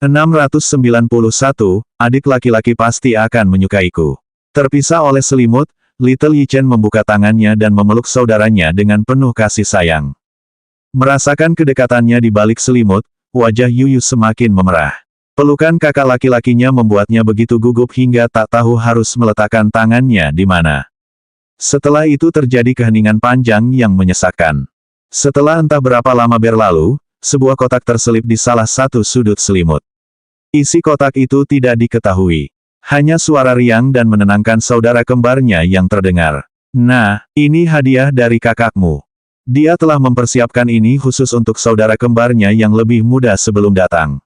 691, adik laki-laki pasti akan menyukaiku. Terpisah oleh selimut, Little Yi Chen membuka tangannya dan memeluk saudaranya dengan penuh kasih sayang. Merasakan kedekatannya di balik selimut, wajah Yuyu semakin memerah. Pelukan kakak laki-lakinya membuatnya begitu gugup hingga tak tahu harus meletakkan tangannya di mana. Setelah itu terjadi keheningan panjang yang menyesakkan. Setelah entah berapa lama berlalu, sebuah kotak terselip di salah satu sudut selimut. Isi kotak itu tidak diketahui. Hanya suara riang dan menenangkan saudara kembarnya yang terdengar. Nah, ini hadiah dari kakakmu. Dia telah mempersiapkan ini khusus untuk saudara kembarnya yang lebih muda sebelum datang.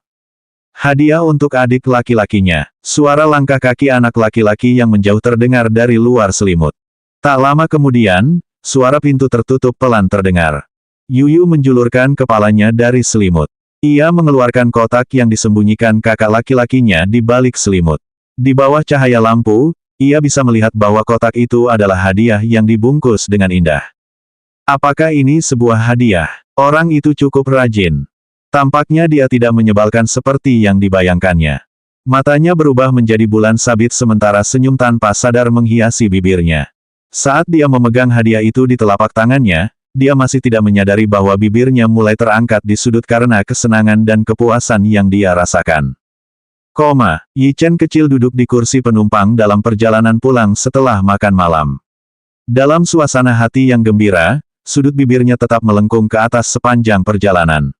Hadiah untuk adik laki-lakinya. Suara langkah kaki anak laki-laki yang menjauh terdengar dari luar selimut. Tak lama kemudian, suara pintu tertutup pelan terdengar. Yuyu menjulurkan kepalanya dari selimut. Ia mengeluarkan kotak yang disembunyikan kakak laki-lakinya di balik selimut. Di bawah cahaya lampu, ia bisa melihat bahwa kotak itu adalah hadiah yang dibungkus dengan indah. Apakah ini sebuah hadiah? Orang itu cukup rajin. Tampaknya dia tidak menyebalkan seperti yang dibayangkannya. Matanya berubah menjadi bulan sabit sementara senyum tanpa sadar menghiasi bibirnya. Saat dia memegang hadiah itu di telapak tangannya, dia masih tidak menyadari bahwa bibirnya mulai terangkat di sudut karena kesenangan dan kepuasan yang dia rasakan. Yi Chen kecil duduk di kursi penumpang dalam perjalanan pulang setelah makan malam. Dalam suasana hati yang gembira, sudut bibirnya tetap melengkung ke atas sepanjang perjalanan.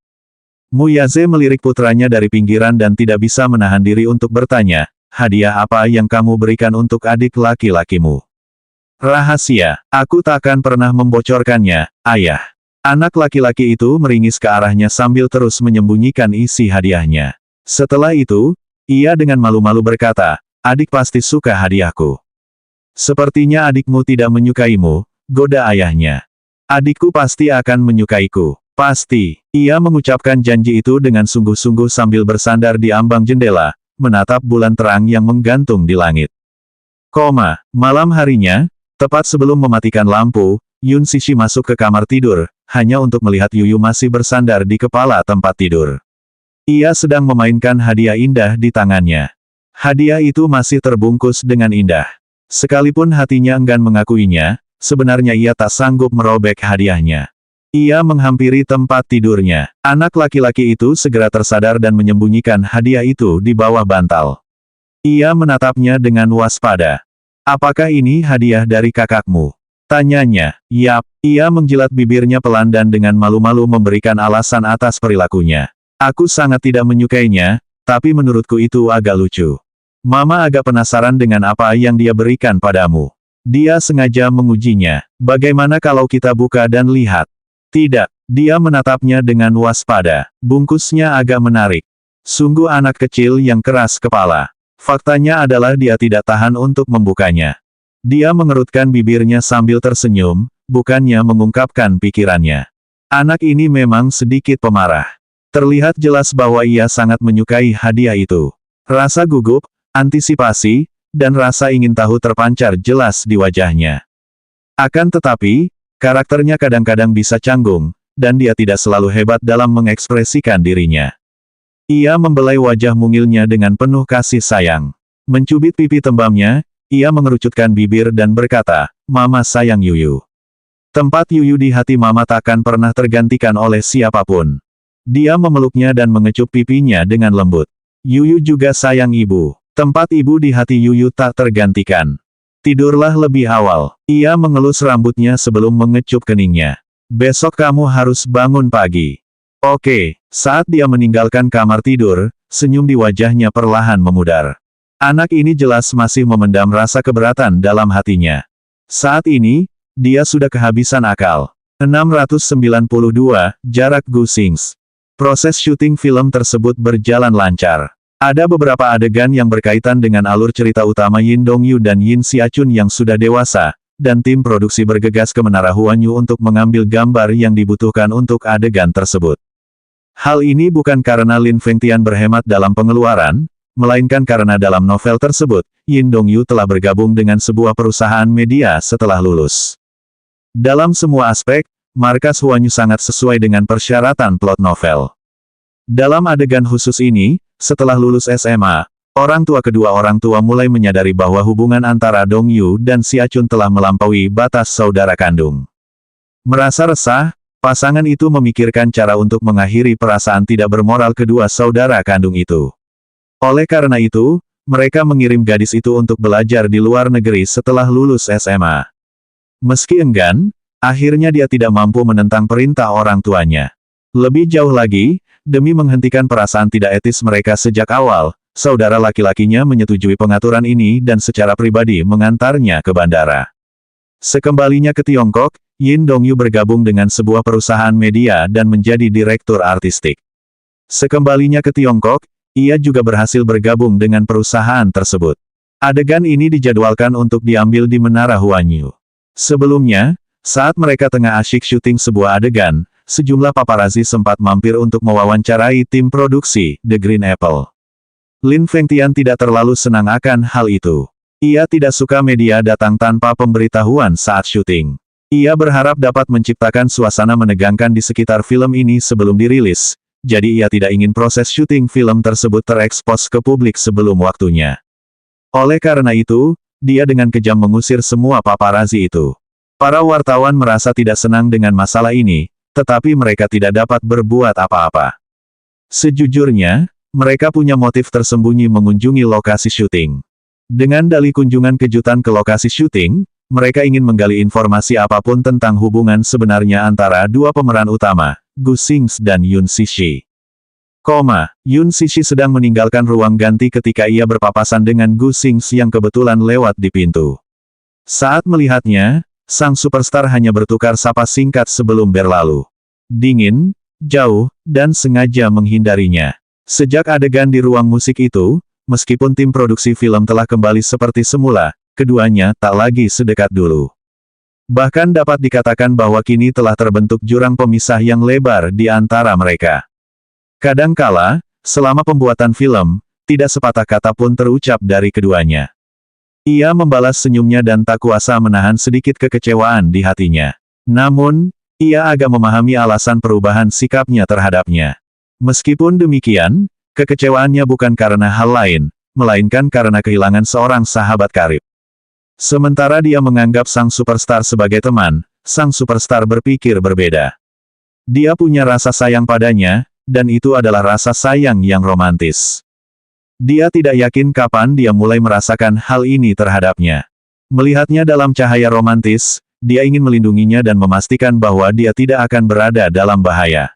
Mu Yaze melirik putranya dari pinggiran dan tidak bisa menahan diri untuk bertanya, hadiah apa yang kamu berikan untuk adik laki-lakimu? Rahasia, aku tak akan pernah membocorkannya, ayah. Anak laki-laki itu meringis ke arahnya sambil terus menyembunyikan isi hadiahnya. Setelah itu, ia dengan malu-malu berkata, adik pasti suka hadiahku. Sepertinya adikmu tidak menyukaimu, goda ayahnya. Adikku pasti akan menyukaiku. Pasti. Ia mengucapkan janji itu dengan sungguh-sungguh sambil bersandar di ambang jendela, menatap bulan terang yang menggantung di langit. Malam harinya, tepat sebelum mematikan lampu, Yun Sishi masuk ke kamar tidur, hanya untuk melihat Yuyu masih bersandar di kepala tempat tidur. Ia sedang memainkan hadiah indah di tangannya. Hadiah itu masih terbungkus dengan indah. Sekalipun hatinya enggan mengakuinya, sebenarnya ia tak sanggup merobek hadiahnya. Ia menghampiri tempat tidurnya. Anak laki-laki itu segera tersadar dan menyembunyikan hadiah itu di bawah bantal. Ia menatapnya dengan waspada. Apakah ini hadiah dari kakakmu? Tanyanya. Yap. Ia menjilat bibirnya pelan dan dengan malu-malu memberikan alasan atas perilakunya. Aku sangat tidak menyukainya, tapi menurutku itu agak lucu. Mama agak penasaran dengan apa yang dia berikan padamu. Dia sengaja mengujinya. Bagaimana kalau kita buka dan lihat? Tidak. Dia menatapnya dengan waspada. Bungkusnya agak menarik. Sungguh anak kecil yang keras kepala. Faktanya adalah dia tidak tahan untuk membukanya. Dia mengerutkan bibirnya sambil tersenyum, bukannya mengungkapkan pikirannya. Anak ini memang sedikit pemarah. Terlihat jelas bahwa ia sangat menyukai hadiah itu. Rasa gugup, antisipasi, dan rasa ingin tahu terpancar jelas di wajahnya. Akan tetapi, karakternya kadang-kadang bisa canggung, dan dia tidak selalu hebat dalam mengekspresikan dirinya. Ia membelai wajah mungilnya dengan penuh kasih sayang. Mencubit pipi tembamnya, ia mengerucutkan bibir dan berkata, Mama sayang Yuyu. Tempat Yuyu di hati Mama takkan pernah tergantikan oleh siapapun. Dia memeluknya dan mengecup pipinya dengan lembut. Yuyu juga sayang ibu. Tempat ibu di hati Yuyu tak tergantikan. Tidurlah lebih awal. Ia mengelus rambutnya sebelum mengecup keningnya. Besok kamu harus bangun pagi. Oke. Saat dia meninggalkan kamar tidur, senyum di wajahnya perlahan memudar. Anak ini jelas masih memendam rasa keberatan dalam hatinya. Saat ini, dia sudah kehabisan akal. 692, Jarak Gusings. Proses syuting film tersebut berjalan lancar. Ada beberapa adegan yang berkaitan dengan alur cerita utama Yin Dongyu dan Yin Xiachun yang sudah dewasa, dan tim produksi bergegas ke Menara Huanyu untuk mengambil gambar yang dibutuhkan untuk adegan tersebut. Hal ini bukan karena Lin Fengtian berhemat dalam pengeluaran, melainkan karena dalam novel tersebut, Yin Dongyu telah bergabung dengan sebuah perusahaan media setelah lulus. Dalam semua aspek, markas Huanyu sangat sesuai dengan persyaratan plot novel. Dalam adegan khusus ini, setelah lulus SMA, kedua orang tua mulai menyadari bahwa hubungan antara Dong Yu dan Si Acun telah melampaui batas saudara kandung. Merasa resah, pasangan itu memikirkan cara untuk mengakhiri perasaan tidak bermoral kedua saudara kandung itu. Oleh karena itu, mereka mengirim gadis itu untuk belajar di luar negeri setelah lulus SMA. Meski enggan, akhirnya dia tidak mampu menentang perintah orang tuanya. Lebih jauh lagi, demi menghentikan perasaan tidak etis mereka sejak awal, saudara laki-lakinya menyetujui pengaturan ini dan secara pribadi mengantarnya ke bandara. Sekembalinya ke Tiongkok, Yin Dongyu bergabung dengan sebuah perusahaan media dan menjadi direktur artistik. Sekembalinya ke Tiongkok, ia juga berhasil bergabung dengan perusahaan tersebut. Adegan ini dijadwalkan untuk diambil di Menara Huanyu. Sebelumnya, saat mereka tengah asyik syuting sebuah adegan, sejumlah paparazzi sempat mampir untuk mewawancarai tim produksi, The Green Apple. Lin Fengtian tidak terlalu senang akan hal itu. Ia tidak suka media datang tanpa pemberitahuan saat syuting. Ia berharap dapat menciptakan suasana menegangkan di sekitar film ini sebelum dirilis, jadi ia tidak ingin proses syuting film tersebut terekspos ke publik sebelum waktunya. Oleh karena itu, dia dengan kejam mengusir semua paparazzi itu. Para wartawan merasa tidak senang dengan masalah ini, tetapi mereka tidak dapat berbuat apa-apa. Sejujurnya, mereka punya motif tersembunyi mengunjungi lokasi syuting. Dengan dalih kunjungan kejutan ke lokasi syuting, mereka ingin menggali informasi apapun tentang hubungan sebenarnya antara dua pemeran utama, Gu Xingzi dan Yun Cixi. Yun Cixi sedang meninggalkan ruang ganti ketika ia berpapasan dengan Gu Xingzi yang kebetulan lewat di pintu. Saat melihatnya, sang superstar hanya bertukar sapa singkat sebelum berlalu. Dingin, jauh, dan sengaja menghindarinya. Sejak adegan di ruang musik itu, meskipun tim produksi film telah kembali seperti semula, keduanya tak lagi sedekat dulu. Bahkan dapat dikatakan bahwa kini telah terbentuk jurang pemisah yang lebar di antara mereka. Kadangkala, selama pembuatan film, tidak sepatah kata pun terucap dari keduanya. Ia membalas senyumnya dan tak kuasa menahan sedikit kekecewaan di hatinya. Namun, ia agak memahami alasan perubahan sikapnya terhadapnya. Meskipun demikian, kekecewaannya bukan karena hal lain, melainkan karena kehilangan seorang sahabat karib. Sementara dia menganggap sang superstar sebagai teman, sang superstar berpikir berbeda. Dia punya rasa sayang padanya, dan itu adalah rasa sayang yang romantis. Dia tidak yakin kapan dia mulai merasakan hal ini terhadapnya. Melihatnya dalam cahaya romantis, dia ingin melindunginya dan memastikan bahwa dia tidak akan berada dalam bahaya.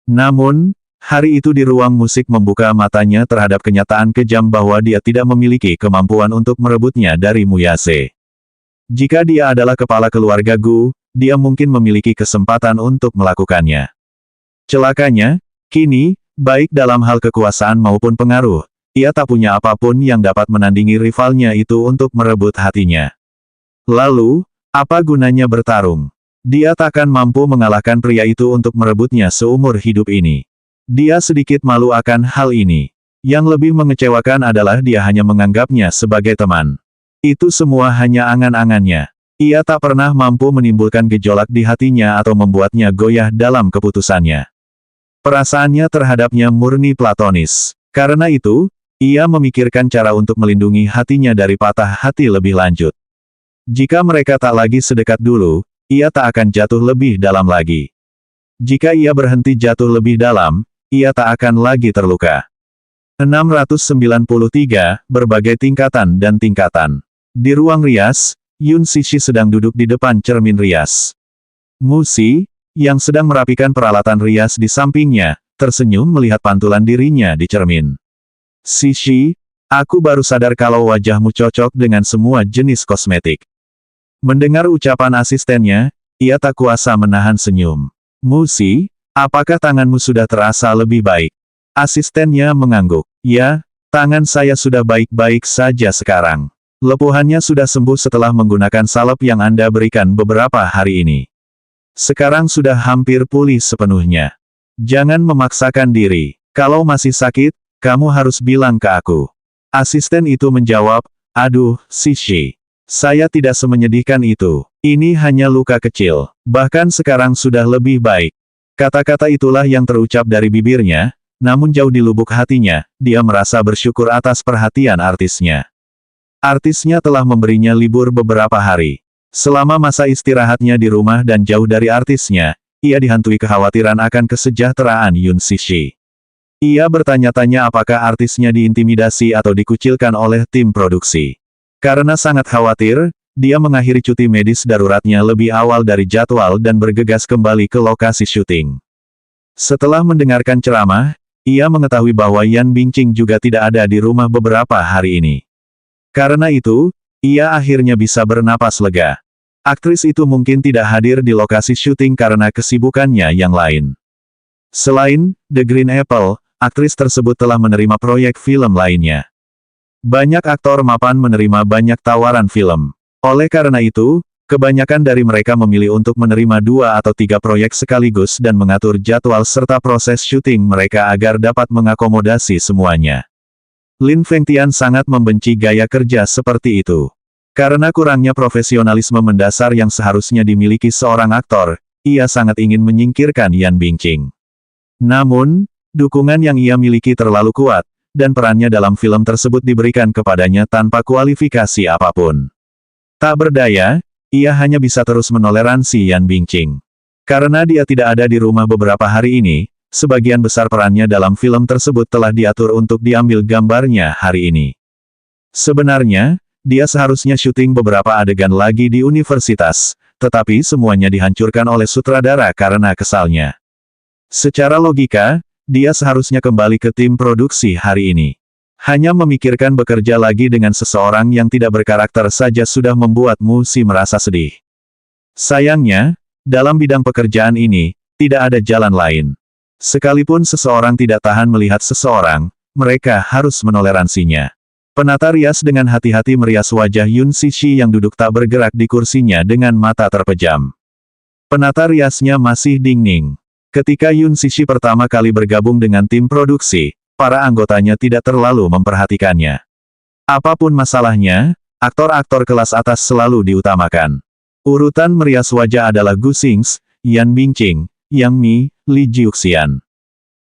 Namun, hari itu di ruang musik membuka matanya terhadap kenyataan kejam bahwa dia tidak memiliki kemampuan untuk merebutnya dari Muyase. Jika dia adalah kepala keluarga Gu, dia mungkin memiliki kesempatan untuk melakukannya. Celakanya, kini, baik dalam hal kekuasaan maupun pengaruh, ia tak punya apapun yang dapat menandingi rivalnya itu untuk merebut hatinya. Lalu, apa gunanya bertarung? Dia takkan mampu mengalahkan pria itu untuk merebutnya seumur hidup ini. Dia sedikit malu akan hal ini. Yang lebih mengecewakan adalah dia hanya menganggapnya sebagai teman. Itu semua hanya angan-angannya. Ia tak pernah mampu menimbulkan gejolak di hatinya atau membuatnya goyah dalam keputusannya. Perasaannya terhadapnya murni platonis. Karena itu, ia memikirkan cara untuk melindungi hatinya dari patah hati lebih lanjut. Jika mereka tak lagi sedekat dulu, ia tak akan jatuh lebih dalam lagi. Jika ia berhenti jatuh lebih dalam, ia tak akan lagi terluka. 693, berbagai tingkatan dan tingkatan. Di ruang rias, Yun Cixi sedang duduk di depan cermin rias. Musi, yang sedang merapikan peralatan rias di sampingnya, tersenyum melihat pantulan dirinya di cermin. Cixi, aku baru sadar kalau wajahmu cocok dengan semua jenis kosmetik. Mendengar ucapan asistennya, ia tak kuasa menahan senyum. Musi, apakah tanganmu sudah terasa lebih baik? Asistennya mengangguk. Ya, tangan saya sudah baik-baik saja sekarang. Lepuhannya sudah sembuh setelah menggunakan salep yang Anda berikan beberapa hari ini. Sekarang sudah hampir pulih sepenuhnya. Jangan memaksakan diri. Kalau masih sakit, kamu harus bilang ke aku. Asisten itu menjawab, aduh, Cixi. Saya tidak semenyedihkan itu. Ini hanya luka kecil. Bahkan sekarang sudah lebih baik. Kata-kata itulah yang terucap dari bibirnya, Namun jauh di lubuk hatinya, dia merasa bersyukur atas perhatian artisnya. Artisnya telah memberinya libur beberapa hari. Selama masa istirahatnya di rumah dan jauh dari artisnya, ia dihantui kekhawatiran akan kesejahteraan Yun Sishi. Ia bertanya-tanya apakah artisnya diintimidasi atau dikucilkan oleh tim produksi. Karena sangat khawatir, dia mengakhiri cuti medis daruratnya lebih awal dari jadwal dan bergegas kembali ke lokasi syuting. Setelah mendengarkan ceramah, ia mengetahui bahwa Yan Bingqing juga tidak ada di rumah beberapa hari ini. Karena itu, ia akhirnya bisa bernapas lega. Aktris itu mungkin tidak hadir di lokasi syuting karena kesibukannya yang lain. Selain The Green Apple, aktris tersebut telah menerima proyek film lainnya. Banyak aktor mapan menerima banyak tawaran film. Oleh karena itu, kebanyakan dari mereka memilih untuk menerima 2 atau 3 proyek sekaligus dan mengatur jadwal serta proses syuting mereka agar dapat mengakomodasi semuanya. Lin Fengtian sangat membenci gaya kerja seperti itu. Karena kurangnya profesionalisme mendasar yang seharusnya dimiliki seorang aktor, ia sangat ingin menyingkirkan Yan Bingqing. Namun, dukungan yang ia miliki terlalu kuat, dan perannya dalam film tersebut diberikan kepadanya tanpa kualifikasi apapun. Tak berdaya, ia hanya bisa terus menoleransi Yan Bingqing. Karena dia tidak ada di rumah beberapa hari ini, sebagian besar perannya dalam film tersebut telah diatur untuk diambil gambarnya hari ini. Sebenarnya, dia seharusnya syuting beberapa adegan lagi di universitas, tetapi semuanya dihancurkan oleh sutradara karena kesalnya. Secara logika, dia seharusnya kembali ke tim produksi hari ini. Hanya memikirkan bekerja lagi dengan seseorang yang tidak berkarakter saja sudah membuatmu merasa sedih. Sayangnya, dalam bidang pekerjaan ini, tidak ada jalan lain. Sekalipun seseorang tidak tahan melihat seseorang, mereka harus menoleransinya. Penata rias dengan hati-hati merias wajah Yun Sishi yang duduk tak bergerak di kursinya dengan mata terpejam. Penata riasnya masih dingin. Ketika Yun Sishi pertama kali bergabung dengan tim produksi, para anggotanya tidak terlalu memperhatikannya. Apapun masalahnya, aktor-aktor kelas atas selalu diutamakan. Urutan merias wajah adalah Gu Xingzi, Yan Bingqing, Yang Mi, Li Jiuxian.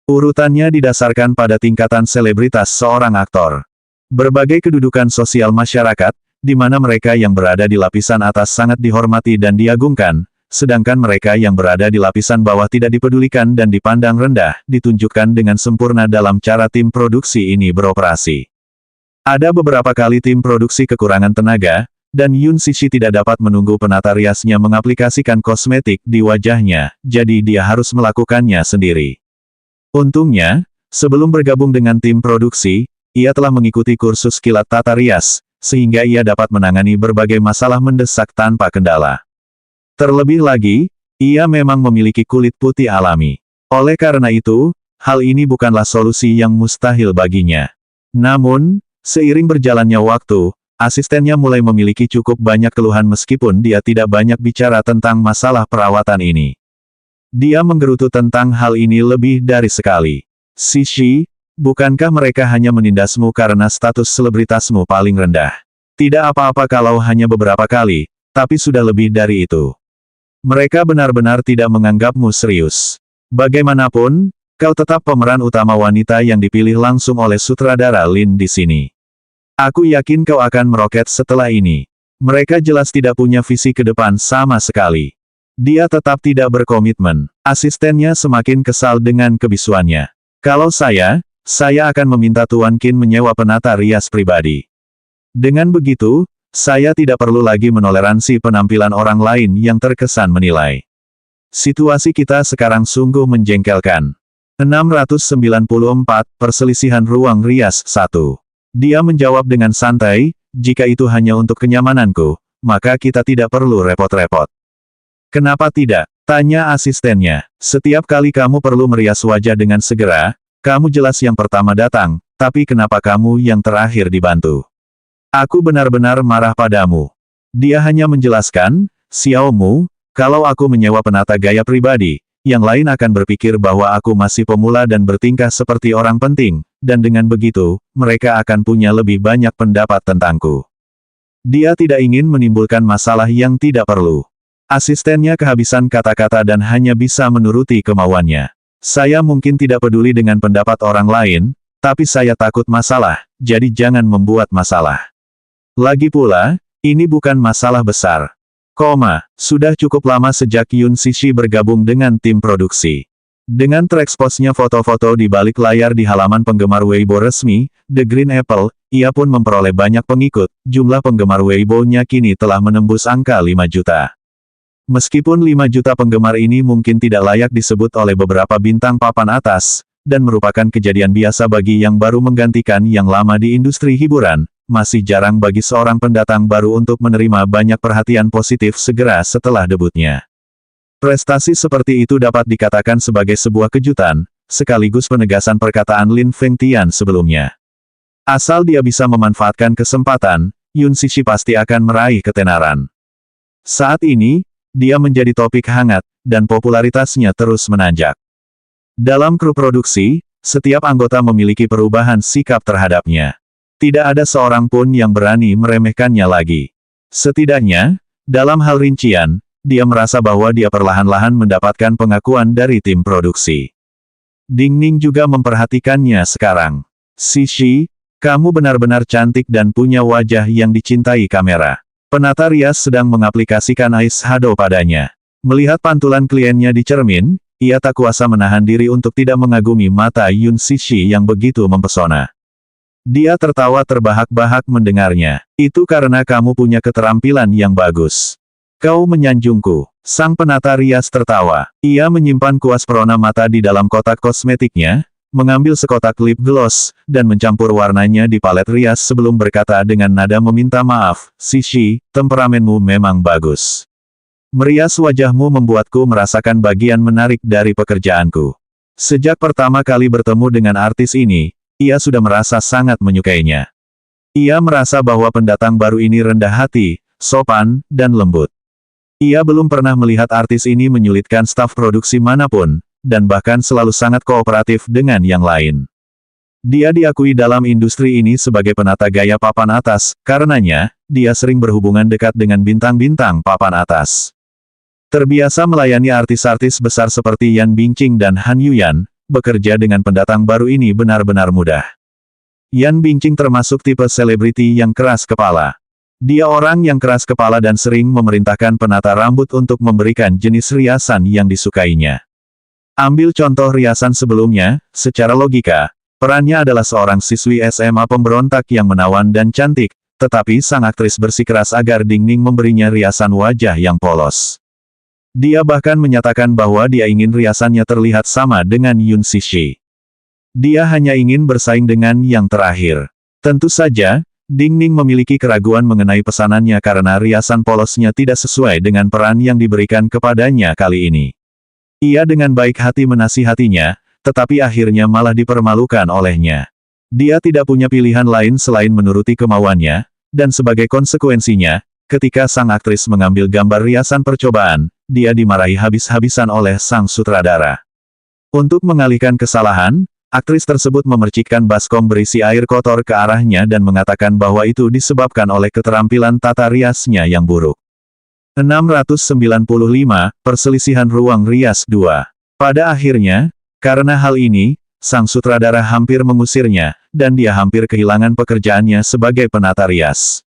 Urutannya didasarkan pada tingkatan selebritas seorang aktor. Berbagai kedudukan sosial masyarakat, di mana mereka yang berada di lapisan atas sangat dihormati dan diagungkan, sedangkan mereka yang berada di lapisan bawah tidak dipedulikan dan dipandang rendah, ditunjukkan dengan sempurna dalam cara tim produksi ini beroperasi. Ada beberapa kali tim produksi kekurangan tenaga, dan Yun Sishi tidak dapat menunggu penata riasnya mengaplikasikan kosmetik di wajahnya, jadi dia harus melakukannya sendiri. Untungnya, sebelum bergabung dengan tim produksi, ia telah mengikuti kursus kilat tata rias, sehingga ia dapat menangani berbagai masalah mendesak tanpa kendala. Terlebih lagi, ia memang memiliki kulit putih alami. Oleh karena itu, hal ini bukanlah solusi yang mustahil baginya. Namun, seiring berjalannya waktu, asistennya mulai memiliki cukup banyak keluhan meskipun dia tidak banyak bicara tentang masalah perawatan ini. Dia menggerutu tentang hal ini lebih dari sekali. Sishi, bukankah mereka hanya menindasmu karena status selebritasmu paling rendah? Tidak apa-apa kalau hanya beberapa kali, tapi sudah lebih dari itu. Mereka benar-benar tidak menganggapmu serius. Bagaimanapun, kau tetap pemeran utama wanita yang dipilih langsung oleh sutradara Lin di sini. Aku yakin kau akan meroket setelah ini. Mereka jelas tidak punya visi ke depan sama sekali. Dia tetap tidak berkomitmen. Asistennya semakin kesal dengan kebisuannya. Kalau saya akan meminta Tuan Qin menyewa penata rias pribadi. Dengan begitu, saya tidak perlu lagi menoleransi penampilan orang lain yang terkesan menilai. Situasi kita sekarang sungguh menjengkelkan. 694, Perselisihan Ruang Rias 1. Dia menjawab dengan santai, jika itu hanya untuk kenyamananku, maka kita tidak perlu repot-repot. Kenapa tidak? Tanya asistennya. Setiap kali kamu perlu merias wajah dengan segera, kamu jelas yang pertama datang, tapi kenapa kamu yang terakhir dibantu? Aku benar-benar marah padamu. Dia hanya menjelaskan, Xiao Mu, kalau aku menyewa penata gaya pribadi, yang lain akan berpikir bahwa aku masih pemula dan bertingkah seperti orang penting, dan dengan begitu, mereka akan punya lebih banyak pendapat tentangku. Dia tidak ingin menimbulkan masalah yang tidak perlu. Asistennya kehabisan kata-kata dan hanya bisa menuruti kemauannya. Saya mungkin tidak peduli dengan pendapat orang lain, tapi saya takut masalah, jadi jangan membuat masalah. Lagi pula, ini bukan masalah besar. Sudah cukup lama sejak Yun Cixi bergabung dengan tim produksi. Dengan tereksposnya foto-foto di balik layar di halaman penggemar Weibo resmi, The Green Apple, ia pun memperoleh banyak pengikut, jumlah penggemar Weibo-nya kini telah menembus angka 5 juta. Meskipun 5 juta penggemar ini mungkin tidak layak disebut oleh beberapa bintang papan atas, dan merupakan kejadian biasa bagi yang baru menggantikan yang lama di industri hiburan, masih jarang bagi seorang pendatang baru untuk menerima banyak perhatian positif segera setelah debutnya. Prestasi seperti itu dapat dikatakan sebagai sebuah kejutan, sekaligus penegasan perkataan Lin Fengtian sebelumnya. Asal dia bisa memanfaatkan kesempatan, Yun Cixi pasti akan meraih ketenaran. Saat ini, dia menjadi topik hangat, dan popularitasnya terus menanjak. Dalam kru produksi, setiap anggota memiliki perubahan sikap terhadapnya. Tidak ada seorang pun yang berani meremehkannya lagi. Setidaknya, dalam hal rincian, dia merasa bahwa dia perlahan-lahan mendapatkan pengakuan dari tim produksi. Ding Ning juga memperhatikannya sekarang. Cixi, kamu benar-benar cantik dan punya wajah yang dicintai kamera. Penata rias sedang mengaplikasikan eye shadow padanya. Melihat pantulan kliennya di cermin, ia tak kuasa menahan diri untuk tidak mengagumi mata Yun Cixi yang begitu mempesona. Dia tertawa terbahak-bahak mendengarnya. Itu karena kamu punya keterampilan yang bagus. Kau menyanjungku. Sang penata rias tertawa. Ia menyimpan kuas perona mata di dalam kotak kosmetiknya, mengambil sekotak lip gloss, dan mencampur warnanya di palet rias sebelum berkata dengan nada meminta maaf, Cixi, temperamenmu memang bagus. Merias wajahmu membuatku merasakan bagian menarik dari pekerjaanku. Sejak pertama kali bertemu dengan artis ini, ia sudah merasa sangat menyukainya. Ia merasa bahwa pendatang baru ini rendah hati, sopan, dan lembut. Ia belum pernah melihat artis ini menyulitkan staf produksi manapun, dan bahkan selalu sangat kooperatif dengan yang lain. Dia diakui dalam industri ini sebagai penata gaya papan atas, karenanya, dia sering berhubungan dekat dengan bintang-bintang papan atas. Terbiasa melayani artis-artis besar seperti Yan Bingqing dan Han Yuyan, bekerja dengan pendatang baru ini benar-benar mudah. Yan Bingqing termasuk tipe selebriti yang keras kepala. Dia orang yang keras kepala dan sering memerintahkan penata rambut untuk memberikan jenis riasan yang disukainya. Ambil contoh riasan sebelumnya, secara logika, perannya adalah seorang siswi SMA pemberontak yang menawan dan cantik, tetapi sang aktris bersikeras agar Ding Ning memberinya riasan wajah yang polos. Dia bahkan menyatakan bahwa dia ingin riasannya terlihat sama dengan Yun Cixi. Dia hanya ingin bersaing dengan yang terakhir. Tentu saja, Ding Ning memiliki keraguan mengenai pesanannya karena riasan polosnya tidak sesuai dengan peran yang diberikan kepadanya kali ini. Ia dengan baik hati menasihatinya, tetapi akhirnya malah dipermalukan olehnya. Dia tidak punya pilihan lain selain menuruti kemauannya, dan sebagai konsekuensinya, ketika sang aktris mengambil gambar riasan percobaan, dia dimarahi habis-habisan oleh sang sutradara. Untuk mengalihkan kesalahan, aktris tersebut memercikkan baskom berisi air kotor ke arahnya dan mengatakan bahwa itu disebabkan oleh keterampilan tata riasnya yang buruk. 695, Perselisihan Ruang Rias 2. Pada akhirnya, karena hal ini, sang sutradara hampir mengusirnya, dan dia hampir kehilangan pekerjaannya sebagai penata rias.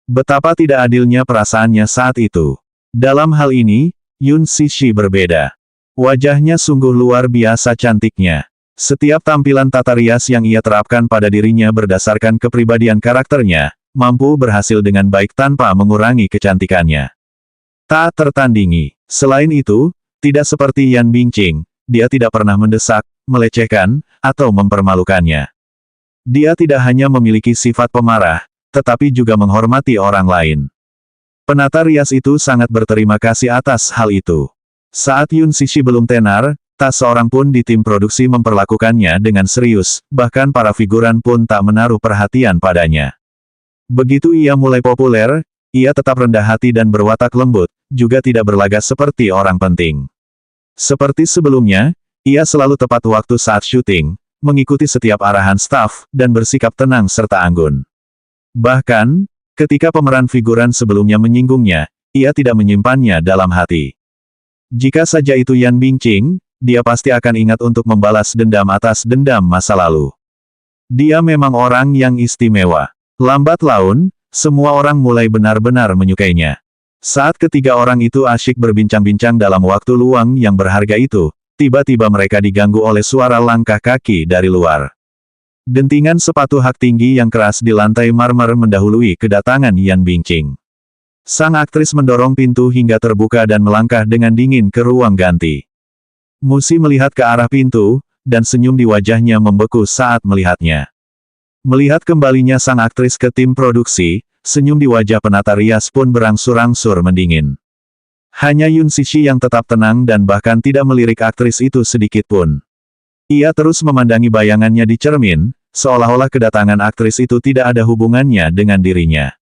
Betapa tidak adilnya perasaannya saat itu. Dalam hal ini, Yun Cixi berbeda. Wajahnya sungguh luar biasa cantiknya. Setiap tampilan tata rias yang ia terapkan pada dirinya berdasarkan kepribadian karakternya, mampu berhasil dengan baik tanpa mengurangi kecantikannya. Tak tertandingi. Selain itu, tidak seperti Yan Bingqing, dia tidak pernah mendesak, melecehkan, atau mempermalukannya. Dia tidak hanya memiliki sifat pemarah, tetapi juga menghormati orang lain. Penata rias itu sangat berterima kasih atas hal itu. Saat Yun Cixi belum tenar, tak seorang pun di tim produksi memperlakukannya dengan serius, bahkan para figuran pun tak menaruh perhatian padanya. Begitu ia mulai populer, ia tetap rendah hati dan berwatak lembut, juga tidak berlagak seperti orang penting. Seperti sebelumnya, ia selalu tepat waktu saat syuting, mengikuti setiap arahan staf, dan bersikap tenang serta anggun. Bahkan, ketika pemeran figuran sebelumnya menyinggungnya, ia tidak menyimpannya dalam hati. Jika saja itu Yan Bingqing, dia pasti akan ingat untuk membalas dendam atas dendam masa lalu. Dia memang orang yang istimewa. Lambat laun, semua orang mulai benar-benar menyukainya. Saat ketiga orang itu asyik berbincang-bincang dalam waktu luang yang berharga itu, tiba-tiba mereka diganggu oleh suara langkah kaki dari luar. Dentingan sepatu hak tinggi yang keras di lantai marmer mendahului kedatangan Yan Bingqing. Sang aktris mendorong pintu hingga terbuka dan melangkah dengan dingin ke ruang ganti. Musi melihat ke arah pintu, dan senyum di wajahnya membeku saat melihatnya. Melihat kembalinya sang aktris ke tim produksi, senyum di wajah penata rias pun berangsur-angsur mendingin. Hanya Yun Cixi yang tetap tenang dan bahkan tidak melirik aktris itu sedikit pun. Ia terus memandangi bayangannya di cermin, seolah-olah kedatangan aktris itu tidak ada hubungannya dengan dirinya.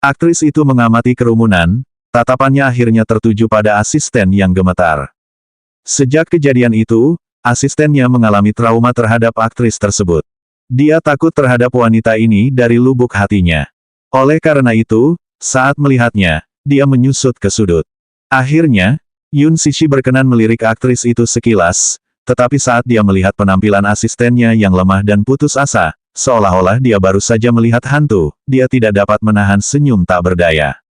Aktris itu mengamati kerumunan, tatapannya akhirnya tertuju pada asisten yang gemetar. Sejak kejadian itu, asistennya mengalami trauma terhadap aktris tersebut. Dia takut terhadap wanita ini dari lubuk hatinya. Oleh karena itu, saat melihatnya, dia menyusut ke sudut. Akhirnya, Yun Cixi berkenan melirik aktris itu sekilas, tetapi saat dia melihat penampilan asistennya yang lemah dan putus asa, seolah-olah dia baru saja melihat hantu, dia tidak dapat menahan senyum tak berdaya.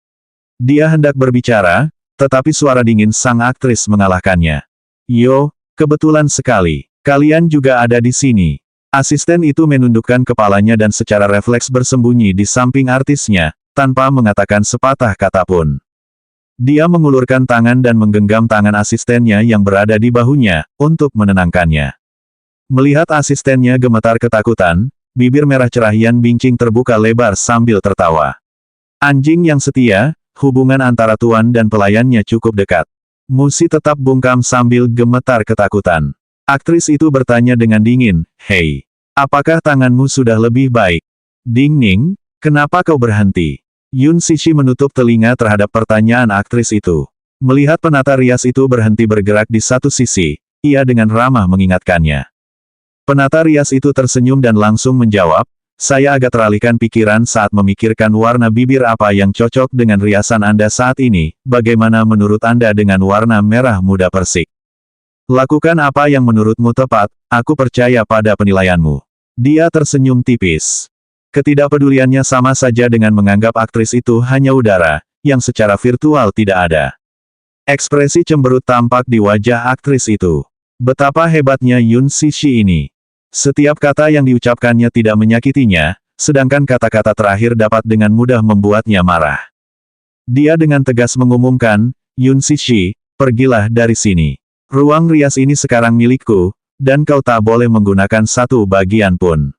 Dia hendak berbicara, tetapi suara dingin sang aktris mengalahkannya. "Yo, kebetulan sekali. Kalian juga ada di sini." Asisten itu menundukkan kepalanya dan secara refleks bersembunyi di samping artisnya, tanpa mengatakan sepatah kata pun. Dia mengulurkan tangan dan menggenggam tangan asistennya yang berada di bahunya, untuk menenangkannya. Melihat asistennya gemetar ketakutan, bibir merah cerah Yan Bingqing terbuka lebar sambil tertawa. Anjing yang setia, hubungan antara tuan dan pelayannya cukup dekat. Musi tetap bungkam sambil gemetar ketakutan. Aktris itu bertanya dengan dingin, "Hei, apakah tanganmu sudah lebih baik?" "Ding Ning, kenapa kau berhenti?" Yun Cixi menutup telinga terhadap pertanyaan aktris itu. Melihat penata rias itu berhenti bergerak di satu sisi, ia dengan ramah mengingatkannya. Penata rias itu tersenyum dan langsung menjawab, "Saya agak teralihkan pikiran saat memikirkan warna bibir apa yang cocok dengan riasan Anda saat ini, bagaimana menurut Anda dengan warna merah muda persik? Lakukan apa yang menurutmu tepat, aku percaya pada penilaianmu." Dia tersenyum tipis. Ketidakpeduliannya sama saja dengan menganggap aktris itu hanya udara, yang secara virtual tidak ada. Ekspresi cemberut tampak di wajah aktris itu. Betapa hebatnya Yun Cixi ini. Setiap kata yang diucapkannya tidak menyakitinya, sedangkan kata-kata terakhir dapat dengan mudah membuatnya marah. Dia dengan tegas mengumumkan, "Yun Cixi, pergilah dari sini. Ruang rias ini sekarang milikku, dan kau tak boleh menggunakan satu bagian pun."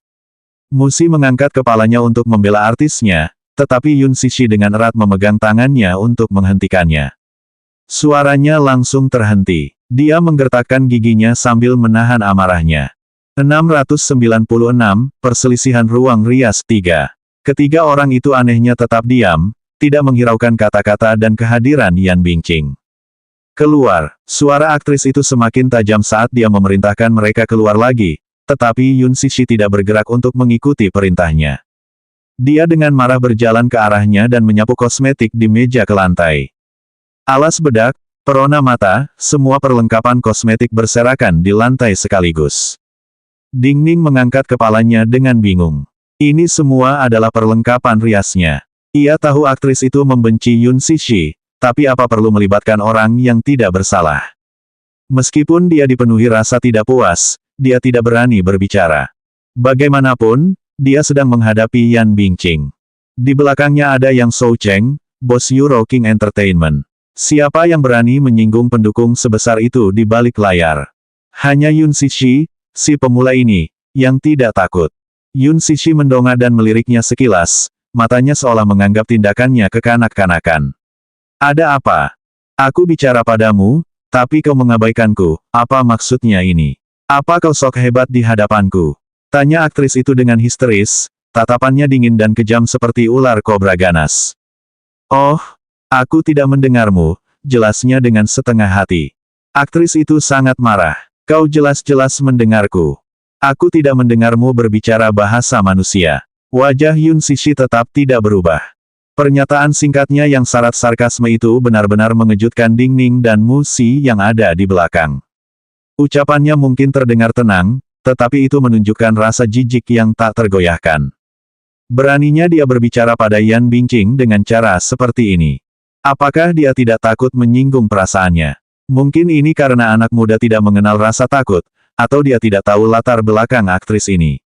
Musi mengangkat kepalanya untuk membela artisnya, tetapi Yun Cixi dengan erat memegang tangannya untuk menghentikannya. Suaranya langsung terhenti. Dia menggertakkan giginya sambil menahan amarahnya. 696, Perselisihan Ruang Rias 3. Ketiga orang itu anehnya tetap diam, tidak menghiraukan kata-kata dan kehadiran Yan Bingqing. "Keluar!" Suara aktris itu semakin tajam saat dia memerintahkan mereka keluar lagi. Tetapi Yun Cixi tidak bergerak untuk mengikuti perintahnya. Dia dengan marah berjalan ke arahnya dan menyapu kosmetik di meja ke lantai. Alas bedak, perona mata, semua perlengkapan kosmetik berserakan di lantai sekaligus. Ding Ning mengangkat kepalanya dengan bingung. Ini semua adalah perlengkapan riasnya. Ia tahu aktris itu membenci Yun Cixi, tapi apa perlu melibatkan orang yang tidak bersalah? Meskipun dia dipenuhi rasa tidak puas, dia tidak berani berbicara. Bagaimanapun, dia sedang menghadapi Yan Bingqing. Di belakangnya ada Yang Shou Cheng, bos Euro King Entertainment. Siapa yang berani menyinggung pendukung sebesar itu di balik layar? Hanya Yun Cixi, si pemula ini, yang tidak takut. Yun Cixi mendongak dan meliriknya sekilas, matanya seolah menganggap tindakannya kekanak-kanakan. "Ada apa? Aku bicara padamu, tapi kau mengabaikanku, apa maksudnya ini? Apa kau sok hebat di hadapanku?" Tanya aktris itu dengan histeris, tatapannya dingin dan kejam seperti ular kobra ganas. "Oh, aku tidak mendengarmu," jelasnya dengan setengah hati. Aktris itu sangat marah. "Kau jelas-jelas mendengarku. Aku tidak mendengarmu berbicara bahasa manusia." Wajah Yun Cixi tetap tidak berubah. Pernyataan singkatnya yang syarat sarkasme itu benar-benar mengejutkan Ding Ning dan Musi yang ada di belakang. Ucapannya mungkin terdengar tenang, tetapi itu menunjukkan rasa jijik yang tak tergoyahkan. Beraninya dia berbicara pada Yan Bingqing dengan cara seperti ini. Apakah dia tidak takut menyinggung perasaannya? Mungkin ini karena anak muda tidak mengenal rasa takut, atau dia tidak tahu latar belakang aktris ini.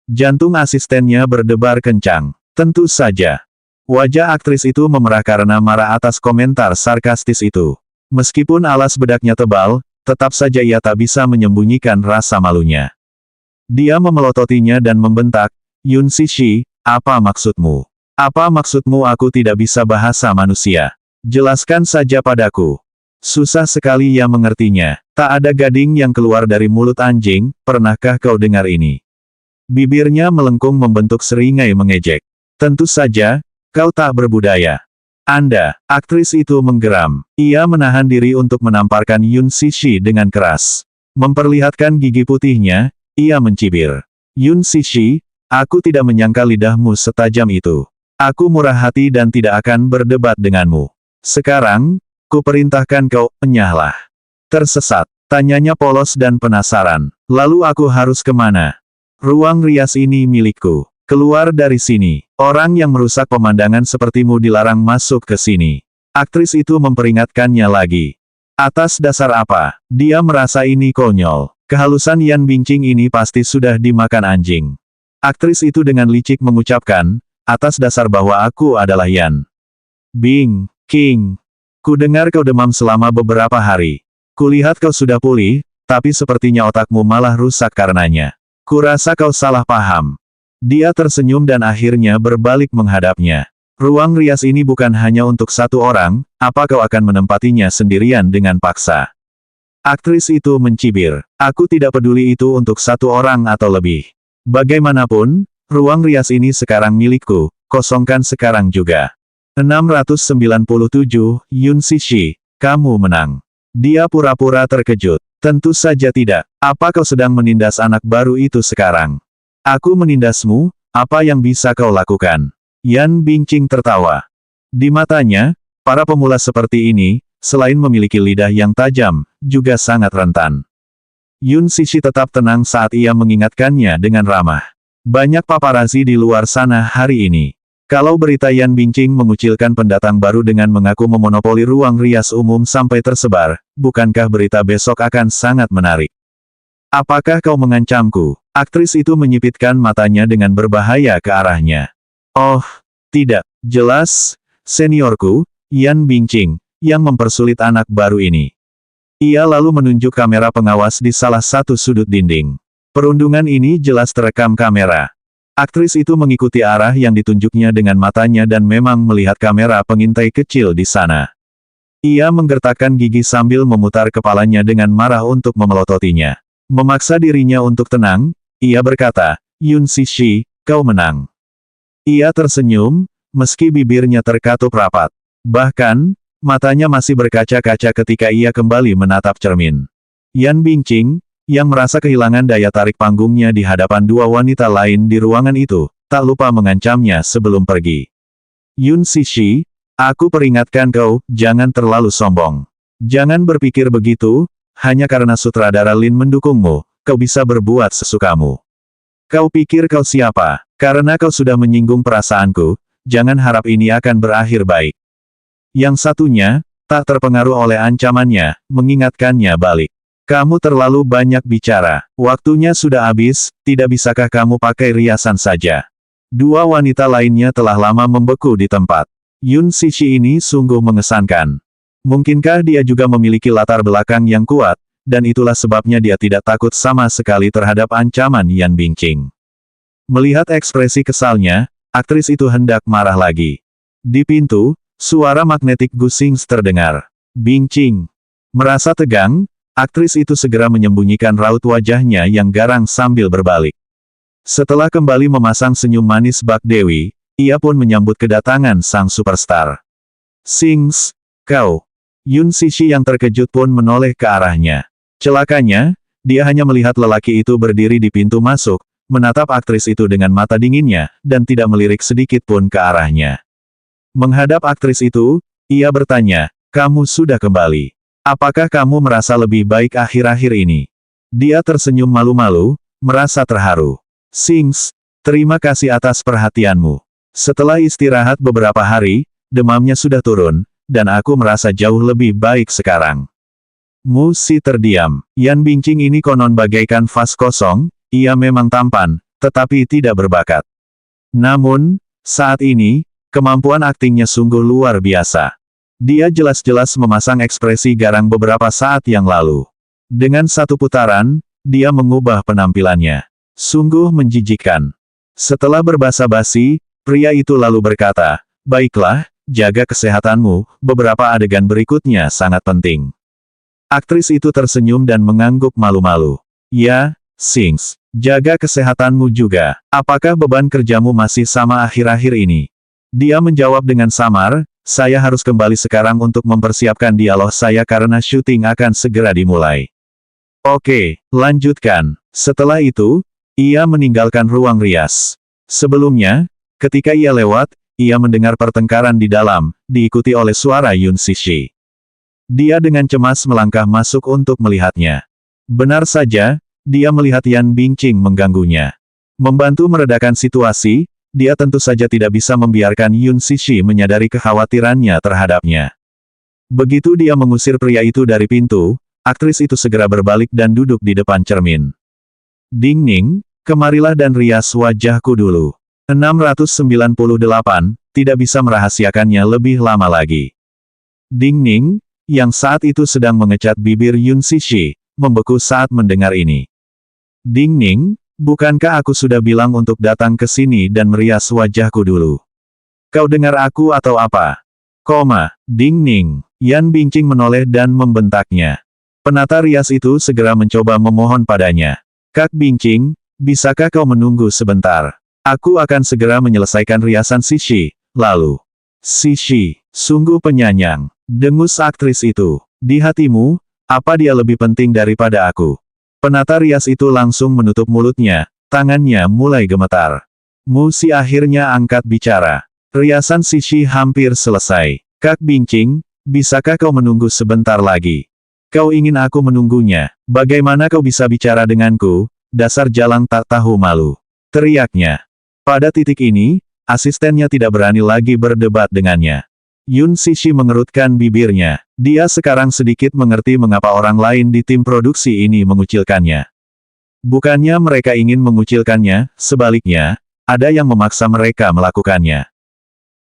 Jantung asistennya berdebar kencang. Tentu saja. Wajah aktris itu memerah karena marah atas komentar sarkastis itu. Meskipun alas bedaknya tebal, tetap saja ia tak bisa menyembunyikan rasa malunya. Dia memelototinya dan membentak, "Yun Sishi, apa maksudmu? Apa maksudmu aku tidak bisa bahasa manusia? Jelaskan saja padaku." Susah sekali ia mengertinya. Tak ada gading yang keluar dari mulut anjing, pernahkah kau dengar ini? Bibirnya melengkung membentuk seringai mengejek. Tentu saja, kau tak berbudaya. Anda, aktris itu menggeram. Ia menahan diri untuk menamparkan Yun Sishi dengan keras. Memperlihatkan gigi putihnya, ia mencibir. Yun Sishi, aku tidak menyangka lidahmu setajam itu. Aku murah hati dan tidak akan berdebat denganmu. Sekarang, kuperintahkan kau, enyahlah. Tersesat, tanyanya polos dan penasaran. Lalu aku harus kemana? Ruang rias ini milikku. Keluar dari sini. Orang yang merusak pemandangan sepertimu dilarang masuk ke sini. Aktris itu memperingatkannya lagi. Atas dasar apa? Dia merasa ini konyol. Kehalusan Yan Bingqing ini pasti sudah dimakan anjing. Aktris itu dengan licik mengucapkan, atas dasar bahwa aku adalah Yan Bingqing. Ku dengar kau demam selama beberapa hari. Kulihat kau sudah pulih, tapi sepertinya otakmu malah rusak karenanya. Kurasa kau salah paham. Dia tersenyum dan akhirnya berbalik menghadapnya. Ruang rias ini bukan hanya untuk satu orang, apa kau akan menempatinya sendirian dengan paksa? Aktris itu mencibir. Aku tidak peduli itu untuk satu orang atau lebih. Bagaimanapun, ruang rias ini sekarang milikku, kosongkan sekarang juga. 697, Yun Sishi, kamu menang. Dia pura-pura terkejut. Tentu saja tidak. Apa kau sedang menindas anak baru itu sekarang? Aku menindasmu, apa yang bisa kau lakukan? Yan Bingqing tertawa. Di matanya, para pemula seperti ini, selain memiliki lidah yang tajam, juga sangat rentan. Yun Sishi tetap tenang saat ia mengingatkannya dengan ramah. Banyak paparazi di luar sana hari ini. Kalau berita Yan Bingqing mengucilkan pendatang baru dengan mengaku memonopoli ruang rias umum sampai tersebar, bukankah berita besok akan sangat menarik? Apakah kau mengancamku? Aktris itu menyipitkan matanya dengan berbahaya ke arahnya. Oh, tidak. Jelas, seniorku, Yan Bingqing, yang mempersulit anak baru ini. Ia lalu menunjuk kamera pengawas di salah satu sudut dinding. Perundungan ini jelas terekam kamera. Aktris itu mengikuti arah yang ditunjuknya dengan matanya dan memang melihat kamera pengintai kecil di sana. Ia menggertakkan gigi sambil memutar kepalanya dengan marah untuk memelototinya. Memaksa dirinya untuk tenang, ia berkata, Yun Sishi, kau menang. Ia tersenyum, meski bibirnya terkatup rapat. Bahkan, matanya masih berkaca-kaca ketika ia kembali menatap cermin. Yan Bingqing, yang merasa kehilangan daya tarik panggungnya di hadapan dua wanita lain di ruangan itu, tak lupa mengancamnya sebelum pergi. Yun Sishi, aku peringatkan kau, jangan terlalu sombong. Jangan berpikir begitu, hanya karena sutradara Lin mendukungmu, kau bisa berbuat sesukamu. Kau pikir kau siapa? Karena kau sudah menyinggung perasaanku, jangan harap ini akan berakhir baik. Yang satunya, tak terpengaruh oleh ancamannya, mengingatkannya balik. Kamu terlalu banyak bicara. Waktunya sudah habis, tidak bisakah kamu pakai riasan saja? Dua wanita lainnya telah lama membeku di tempat. Yun Sishi ini sungguh mengesankan. Mungkinkah dia juga memiliki latar belakang yang kuat, dan itulah sebabnya dia tidak takut sama sekali terhadap ancaman Yan Bingqing. Melihat ekspresi kesalnya, aktris itu hendak marah lagi. Di pintu, suara magnetik Gusings terdengar. Bingqing. Merasa tegang, aktris itu segera menyembunyikan raut wajahnya yang garang sambil berbalik. Setelah kembali memasang senyum manis Bak Dewi, ia pun menyambut kedatangan sang superstar. Sings, kau. Yun Sishi yang terkejut pun menoleh ke arahnya. Celakanya, dia hanya melihat lelaki itu berdiri di pintu masuk, menatap aktris itu dengan mata dinginnya, dan tidak melirik sedikit pun ke arahnya. Menghadap aktris itu, ia bertanya, kamu sudah kembali. Apakah kamu merasa lebih baik akhir-akhir ini? Dia tersenyum malu-malu, merasa terharu. Sings, terima kasih atas perhatianmu. Setelah istirahat beberapa hari, demamnya sudah turun, dan aku merasa jauh lebih baik sekarang. Mu Si terdiam. Yan Bingqing ini konon bagaikan vas kosong, ia memang tampan, tetapi tidak berbakat. Namun, saat ini, kemampuan aktingnya sungguh luar biasa. Dia jelas-jelas memasang ekspresi garang beberapa saat yang lalu. Dengan satu putaran, dia mengubah penampilannya. Sungguh menjijikkan. Setelah berbasa-basi, pria itu lalu berkata, "Baiklah, jaga kesehatanmu, beberapa adegan berikutnya sangat penting." Aktris itu tersenyum dan mengangguk malu-malu. "Ya, Sings, jaga kesehatanmu juga. Apakah beban kerjamu masih sama akhir-akhir ini?" Dia menjawab dengan samar, "Saya harus kembali sekarang untuk mempersiapkan dialog saya karena syuting akan segera dimulai." "Oke, lanjutkan." Setelah itu, ia meninggalkan ruang rias. Sebelumnya, ketika ia lewat, ia mendengar pertengkaran di dalam, diikuti oleh suara Yun Sishi. Dia dengan cemas melangkah masuk untuk melihatnya. Benar saja, dia melihat Yan Bingqing mengganggunya. Membantu meredakan situasi, dia tentu saja tidak bisa membiarkan Yun Sishi menyadari kekhawatirannya terhadapnya. Begitu dia mengusir pria itu dari pintu, aktris itu segera berbalik dan duduk di depan cermin. "Ding Ning, kemarilah dan rias wajahku dulu." 698, tidak bisa merahasiakannya lebih lama lagi. Ding Ning, yang saat itu sedang mengecat bibir Yun Sishi, membeku saat mendengar ini. "Ding Ning, bukankah aku sudah bilang untuk datang ke sini dan merias wajahku dulu? Kau dengar aku atau apa?" Ding Ning. Yan Bingqing menoleh dan membentaknya. Penata rias itu segera mencoba memohon padanya. "Kak Bingqing, bisakah kau menunggu sebentar? Aku akan segera menyelesaikan riasan Sishi, lalu." "Sishi, sungguh penyayang," dengus aktris itu. "Di hatimu, apa dia lebih penting daripada aku?" Penata rias itu langsung menutup mulutnya, tangannya mulai gemetar. Mu Si akhirnya angkat bicara. "Riasan Sishi hampir selesai. Kak Bingqing, bisakah kau menunggu sebentar lagi? Kau ingin aku menunggunya? Bagaimana kau bisa bicara denganku, dasar jalang tak tahu malu?" teriaknya. Pada titik ini, asistennya tidak berani lagi berdebat dengannya. Yun Sishi mengerutkan bibirnya. Dia sekarang sedikit mengerti mengapa orang lain di tim produksi ini mengucilkannya. Bukannya mereka ingin mengucilkannya, sebaliknya, ada yang memaksa mereka melakukannya.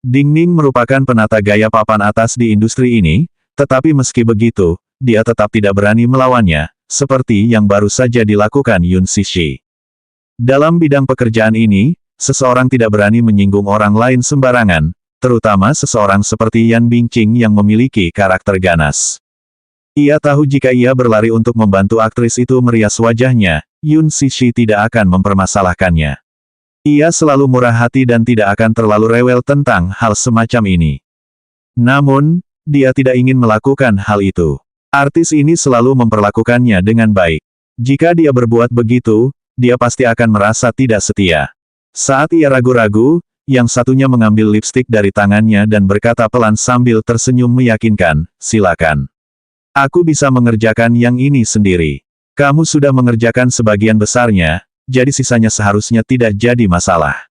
Ding Ning merupakan penata gaya papan atas di industri ini, tetapi meski begitu, dia tetap tidak berani melawannya, seperti yang baru saja dilakukan Yun Sishi. Dalam bidang pekerjaan ini, seseorang tidak berani menyinggung orang lain sembarangan, terutama seseorang seperti Yan Bingqing yang memiliki karakter ganas. Ia tahu jika ia berlari untuk membantu aktris itu merias wajahnya, Yun Sishi tidak akan mempermasalahkannya. Ia selalu murah hati dan tidak akan terlalu rewel tentang hal semacam ini. Namun, dia tidak ingin melakukan hal itu. Artis ini selalu memperlakukannya dengan baik. Jika dia berbuat begitu, dia pasti akan merasa tidak setia. Saat ia ragu-ragu, yang satunya mengambil lipstik dari tangannya dan berkata pelan sambil tersenyum meyakinkan, "Silakan. Aku bisa mengerjakan yang ini sendiri. Kamu sudah mengerjakan sebagian besarnya, jadi sisanya seharusnya tidak jadi masalah."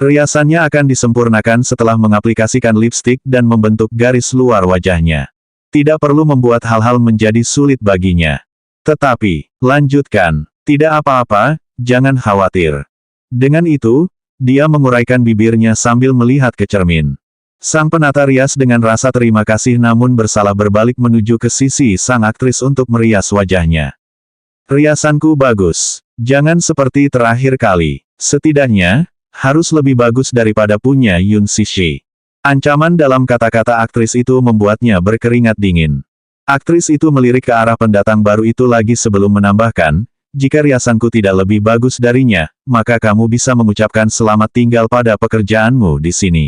Riasannya akan disempurnakan setelah mengaplikasikan lipstik dan membentuk garis luar wajahnya. Tidak perlu membuat hal-hal menjadi sulit baginya. "Tetapi, lanjutkan. Tidak apa-apa, jangan khawatir." Dengan itu, dia menguraikan bibirnya sambil melihat ke cermin. Sang penata rias dengan rasa terima kasih namun bersalah berbalik menuju ke sisi sang aktris untuk merias wajahnya. "Riasanku bagus. Jangan seperti terakhir kali. Setidaknya, harus lebih bagus daripada punya Yun Sishi." Ancaman dalam kata-kata aktris itu membuatnya berkeringat dingin. Aktris itu melirik ke arah pendatang baru itu lagi sebelum menambahkan, "Jika riasanku tidak lebih bagus darinya, maka kamu bisa mengucapkan selamat tinggal pada pekerjaanmu di sini."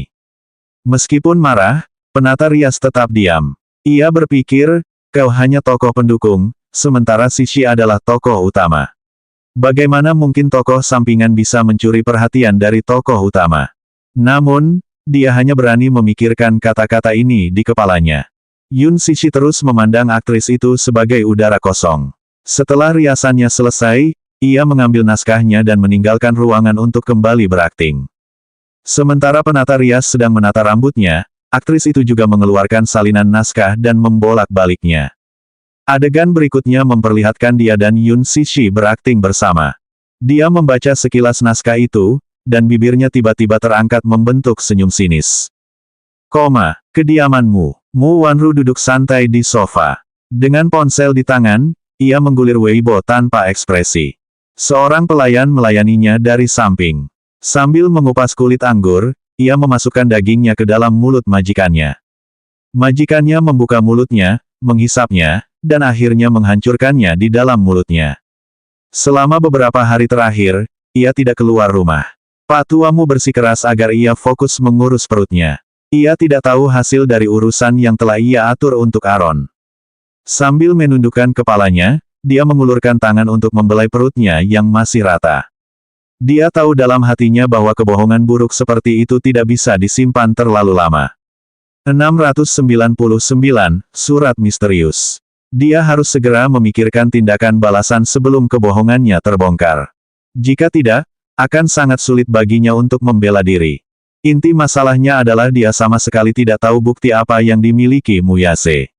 Meskipun marah, penata rias tetap diam. Ia berpikir, kau hanya tokoh pendukung, sementara Sishi adalah tokoh utama. Bagaimana mungkin tokoh sampingan bisa mencuri perhatian dari tokoh utama? Namun, dia hanya berani memikirkan kata-kata ini di kepalanya. Yun Sishi terus memandang aktris itu sebagai udara kosong. Setelah riasannya selesai, ia mengambil naskahnya dan meninggalkan ruangan untuk kembali berakting. Sementara penata rias sedang menata rambutnya, aktris itu juga mengeluarkan salinan naskah dan membolak-baliknya. Adegan berikutnya memperlihatkan dia dan Yun Sishi berakting bersama. Dia membaca sekilas naskah itu, dan bibirnya tiba-tiba terangkat membentuk senyum sinis. Kediamanmu. Mu Wanru duduk santai di sofa. Dengan ponsel di tangan, ia menggulir Weibo tanpa ekspresi. Seorang pelayan melayaninya dari samping. Sambil mengupas kulit anggur, ia memasukkan dagingnya ke dalam mulut majikannya. Majikannya membuka mulutnya, menghisapnya, dan akhirnya menghancurkannya di dalam mulutnya. Selama beberapa hari terakhir, ia tidak keluar rumah. Pak tuamu bersikeras agar ia fokus mengurus perutnya. Ia tidak tahu hasil dari urusan yang telah ia atur untuk Aaron. Sambil menundukkan kepalanya, dia mengulurkan tangan untuk membelai perutnya yang masih rata. Dia tahu dalam hatinya bahwa kebohongan buruk seperti itu tidak bisa disimpan terlalu lama. 699, Surat Misterius. Dia harus segera memikirkan tindakan balasan sebelum kebohongannya terbongkar. Jika tidak, akan sangat sulit baginya untuk membela diri. Inti masalahnya adalah dia sama sekali tidak tahu bukti apa yang dimiliki Muyase.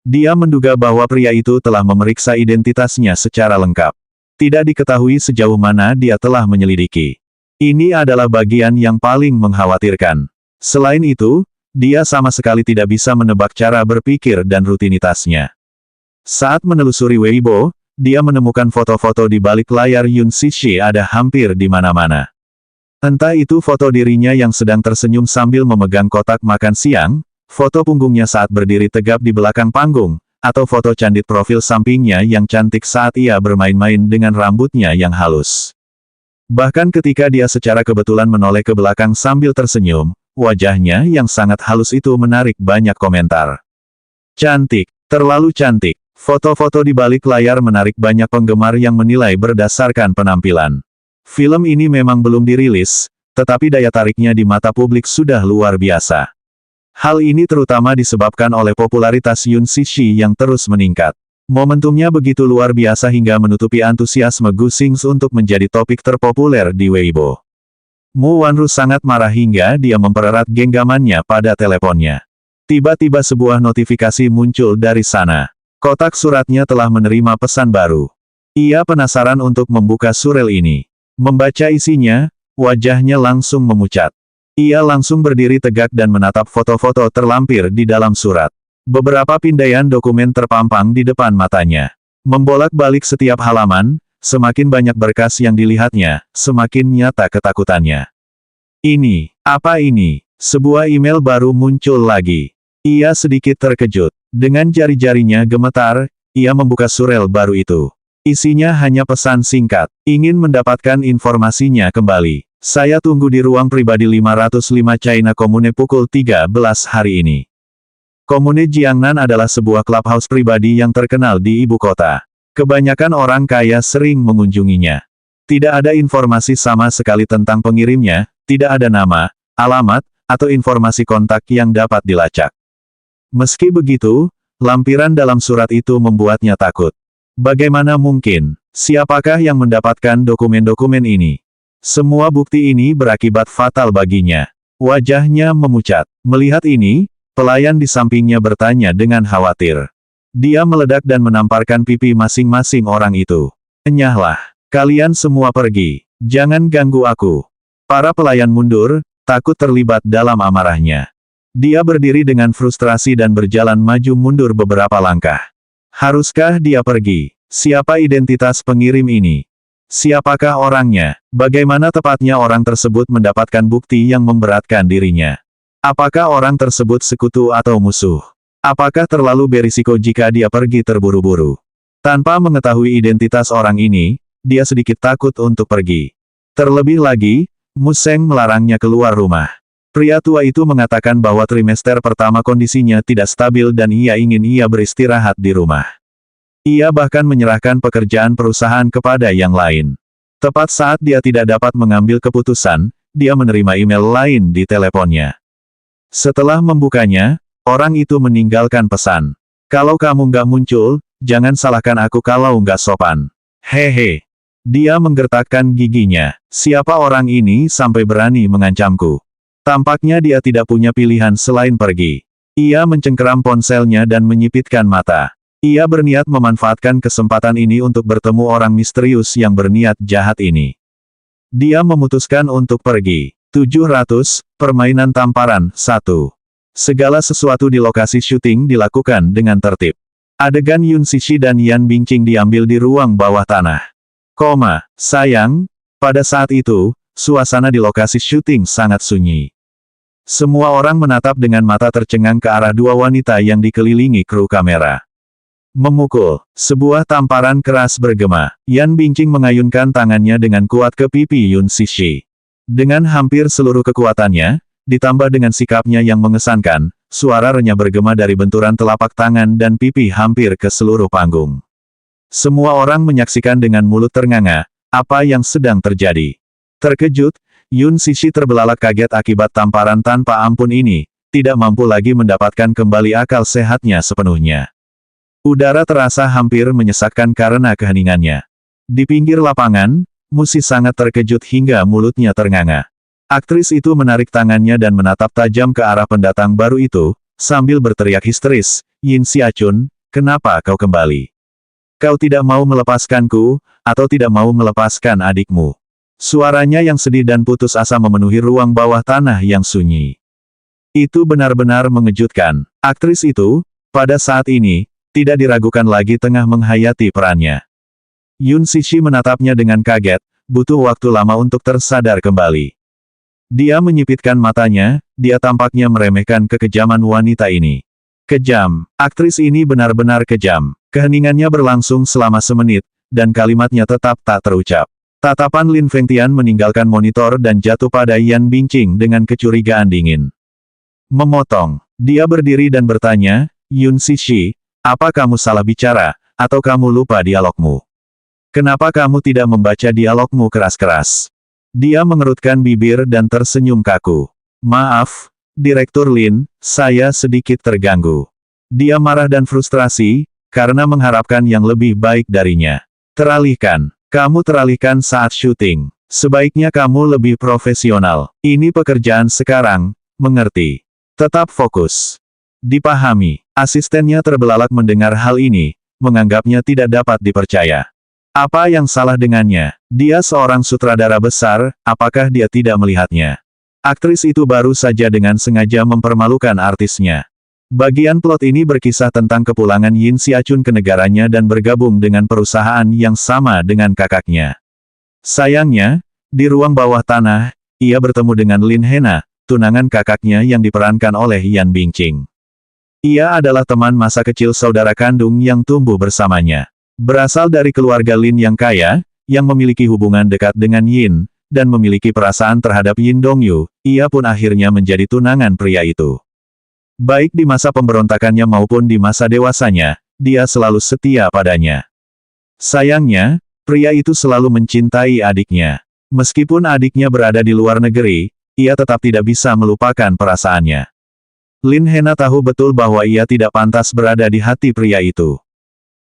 Dia menduga bahwa pria itu telah memeriksa identitasnya secara lengkap. Tidak diketahui sejauh mana dia telah menyelidiki. Ini adalah bagian yang paling mengkhawatirkan. Selain itu, dia sama sekali tidak bisa menebak cara berpikir dan rutinitasnya. Saat menelusuri Weibo, dia menemukan foto-foto di balik layar Yun Sishi ada hampir di mana-mana. Entah itu foto dirinya yang sedang tersenyum sambil memegang kotak makan siang, foto punggungnya saat berdiri tegap di belakang panggung, atau foto candid profil sampingnya yang cantik saat ia bermain-main dengan rambutnya yang halus. Bahkan ketika dia secara kebetulan menoleh ke belakang sambil tersenyum, wajahnya yang sangat halus itu menarik banyak komentar. Cantik, terlalu cantik. Foto-foto di balik layar menarik banyak penggemar yang menilai berdasarkan penampilan. Film ini memang belum dirilis, tetapi daya tariknya di mata publik sudah luar biasa. Hal ini terutama disebabkan oleh popularitas Yun Sishi yang terus meningkat. Momentumnya begitu luar biasa hingga menutupi antusiasme Gu Xingzi untuk menjadi topik terpopuler di Weibo. Mu Wanru sangat marah hingga dia mempererat genggamannya pada teleponnya. Tiba-tiba sebuah notifikasi muncul dari sana. Kotak suratnya telah menerima pesan baru. Ia penasaran untuk membuka surel ini. Membaca isinya, wajahnya langsung memucat. Ia langsung berdiri tegak dan menatap foto-foto terlampir di dalam surat. Beberapa pindaian dokumen terpampang di depan matanya. Membolak-balik setiap halaman, semakin banyak berkas yang dilihatnya, semakin nyata ketakutannya. Ini, apa ini? Sebuah email baru muncul lagi. Ia sedikit terkejut. Dengan jari-jarinya gemetar, ia membuka surel baru itu. Isinya hanya pesan singkat. Ingin mendapatkan informasinya kembali. Saya tunggu di ruang pribadi 505 China Commune pukul 13 hari ini. Commune Jiangnan adalah sebuah clubhouse pribadi yang terkenal di ibu kota. Kebanyakan orang kaya sering mengunjunginya. Tidak ada informasi sama sekali tentang pengirimnya, tidak ada nama, alamat, atau informasi kontak yang dapat dilacak. Meski begitu, lampiran dalam surat itu membuatnya takut. Bagaimana mungkin? Siapakah yang mendapatkan dokumen-dokumen ini? Semua bukti ini berakibat fatal baginya. Wajahnya memucat. Melihat ini, pelayan di sampingnya bertanya dengan khawatir. Dia meledak dan menamparkan pipi masing-masing orang itu. Enyahlah. Kalian semua pergi. Jangan ganggu aku. Para pelayan mundur, takut terlibat dalam amarahnya. Dia berdiri dengan frustrasi dan berjalan maju mundur beberapa langkah. Haruskah dia pergi? Siapa identitas pengirim ini? Siapakah orangnya? Bagaimana tepatnya orang tersebut mendapatkan bukti yang memberatkan dirinya? Apakah orang tersebut sekutu atau musuh? Apakah terlalu berisiko jika dia pergi terburu-buru? Tanpa mengetahui identitas orang ini, dia sedikit takut untuk pergi. Terlebih lagi, Mu Sheng melarangnya keluar rumah. Pria tua itu mengatakan bahwa trimester pertama kondisinya tidak stabil dan ia ingin beristirahat di rumah. Ia bahkan menyerahkan pekerjaan perusahaan kepada yang lain. Tepat saat dia tidak dapat mengambil keputusan, dia menerima email lain di teleponnya. Setelah membukanya, Orang itu meninggalkan pesan. Kalau kamu nggak muncul, jangan salahkan aku kalau nggak sopan. Hehe. Dia menggertakkan giginya. Siapa orang ini sampai berani mengancamku? Tampaknya dia tidak punya pilihan selain pergi. Ia mencengkeram ponselnya dan menyipitkan mata. Ia berniat memanfaatkan kesempatan ini untuk bertemu orang misterius yang berniat jahat ini. Dia memutuskan untuk pergi. 700, Permainan Tamparan, 1. Segala sesuatu di lokasi syuting dilakukan dengan tertib. Adegan Yun Cixi dan Yan Bingqing diambil di ruang bawah tanah. Sayang, pada saat itu, suasana di lokasi syuting sangat sunyi. Semua orang menatap dengan mata tercengang ke arah dua wanita yang dikelilingi kru kamera. Memukul. Sebuah tamparan keras bergema. Yan Bingqing mengayunkan tangannya dengan kuat ke pipi Yun Cixi. Dengan hampir seluruh kekuatannya, ditambah dengan sikapnya yang mengesankan, suara renyah bergema dari benturan telapak tangan dan pipi hampir ke seluruh panggung. Semua orang menyaksikan dengan mulut ternganga, apa yang sedang terjadi. Terkejut, Yun Cixi terbelalak kaget akibat tamparan tanpa ampun ini, tidak mampu lagi mendapatkan kembali akal sehatnya sepenuhnya. Udara terasa hampir menyesakkan karena keheningannya. Di pinggir lapangan, Musi sangat terkejut hingga mulutnya ternganga. Aktris itu menarik tangannya dan menatap tajam ke arah pendatang baru itu, sambil berteriak histeris, "Yin Xiachun, kenapa kau kembali? Kau tidak mau melepaskanku, atau tidak mau melepaskan adikmu?" Suaranya yang sedih dan putus asa memenuhi ruang bawah tanah yang sunyi. Itu benar-benar mengejutkan. Aktris itu, pada saat ini, tidak diragukan lagi tengah menghayati perannya. Yun Cixi menatapnya dengan kaget, butuh waktu lama untuk tersadar kembali. Dia menyipitkan matanya, dia tampaknya meremehkan kekejaman wanita ini. Kejam. Aktris ini benar-benar kejam. Keheningannya berlangsung selama semenit, dan kalimatnya tetap tak terucap. Tatapan Lin Fengtian meninggalkan monitor dan jatuh pada Yan Bingqing dengan kecurigaan dingin. Memotong. Dia berdiri dan bertanya, "Yun Cixi, apa kamu salah bicara, atau kamu lupa dialogmu? Kenapa kamu tidak membaca dialogmu keras-keras?" Dia mengerutkan bibir dan tersenyum kaku. "Maaf, Direktur Lin, saya sedikit terganggu." Dia marah dan frustrasi, karena mengharapkan yang lebih baik darinya. "Teralihkan. Kamu teralihkan saat syuting. Sebaiknya kamu lebih profesional. Ini pekerjaan sekarang, mengerti? Tetap fokus." Dipahami. Asistennya terbelalak mendengar hal ini, menganggapnya tidak dapat dipercaya. Apa yang salah dengannya? Dia seorang sutradara besar, apakah dia tidak melihatnya? Aktris itu baru saja dengan sengaja mempermalukan artisnya. Bagian plot ini berkisah tentang kepulangan Yin Xiachun ke negaranya dan bergabung dengan perusahaan yang sama dengan kakaknya. Sayangnya, di ruang bawah tanah, ia bertemu dengan Lin Hena, tunangan kakaknya yang diperankan oleh Yan Bingqing. Ia adalah teman masa kecil saudara kandung yang tumbuh bersamanya. Berasal dari keluarga Lin yang kaya, yang memiliki hubungan dekat dengan Yin, dan memiliki perasaan terhadap Yin Dongyu, ia pun akhirnya menjadi tunangan pria itu. Baik di masa pemberontakannya maupun di masa dewasanya, dia selalu setia padanya. Sayangnya, pria itu selalu mencintai adiknya. Meskipun adiknya berada di luar negeri, ia tetap tidak bisa melupakan perasaannya. Lin Hena tahu betul bahwa ia tidak pantas berada di hati pria itu.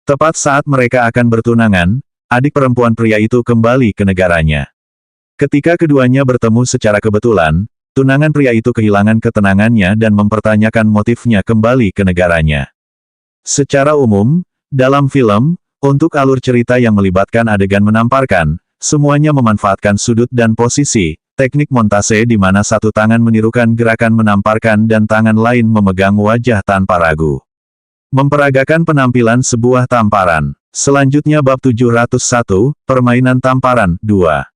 Tepat saat mereka akan bertunangan, adik perempuan pria itu kembali ke negaranya. Ketika keduanya bertemu secara kebetulan, tunangan pria itu kehilangan ketenangannya dan mempertanyakan motifnya kembali ke negaranya. Secara umum, dalam film, untuk alur cerita yang melibatkan adegan menamparkan, semuanya memanfaatkan sudut dan posisi, teknik montase di mana satu tangan menirukan gerakan menamparkan dan tangan lain memegang wajah tanpa ragu. Memperagakan penampilan sebuah tamparan. Selanjutnya bab 701, Permainan Tamparan, 2.